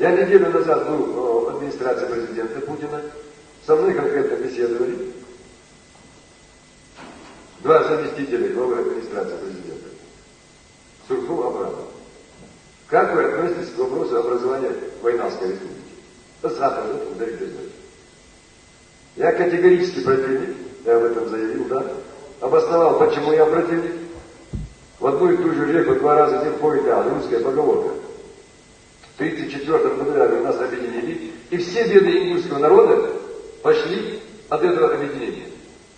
Я неделю назад был в администрации президента Путина, со мной конкретно беседовали два заместителя главы администрации президента, Сурков, Абрамов. Как вы относитесь к вопросу образования Войнавской республики? Завтра ударить без ночи. Я категорически противник, я об этом заявил, да, обосновал, почему я противник. В одну и ту же реку два раза не входит, русская поговорка. В 1934 году нас объединили, и все беды ингушского народа пошли от этого объединения.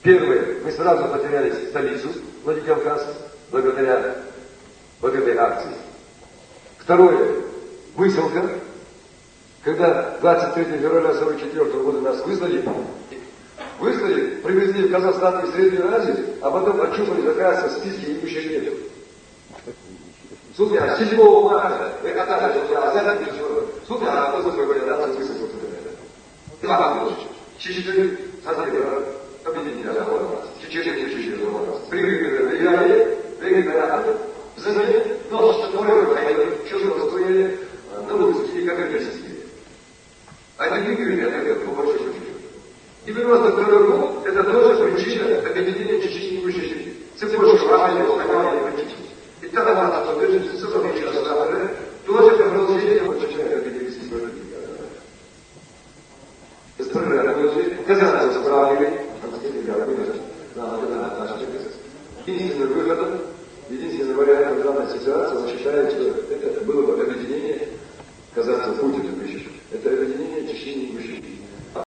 Первое, мы сразу потеряли столицу Владикавказ, благодаря вот этой акции. Второе, высылка, когда 23 февраля 1944 года нас выслали, привезли в Казахстан и Среднюю Азию, а потом очухались, оказывается, в списке ингушей нет. Слушай, а 7 марта, слушай, а кто говорит, да, нас высылку туда. Чечевик, объединили, взамен, но что стояли на улице, и как агрессивные. Они не говорят, по большому счету. 92 год, это тоже причина объединения Чечни и Ингушетии. Цепочка ранее, и тогда надо поддержать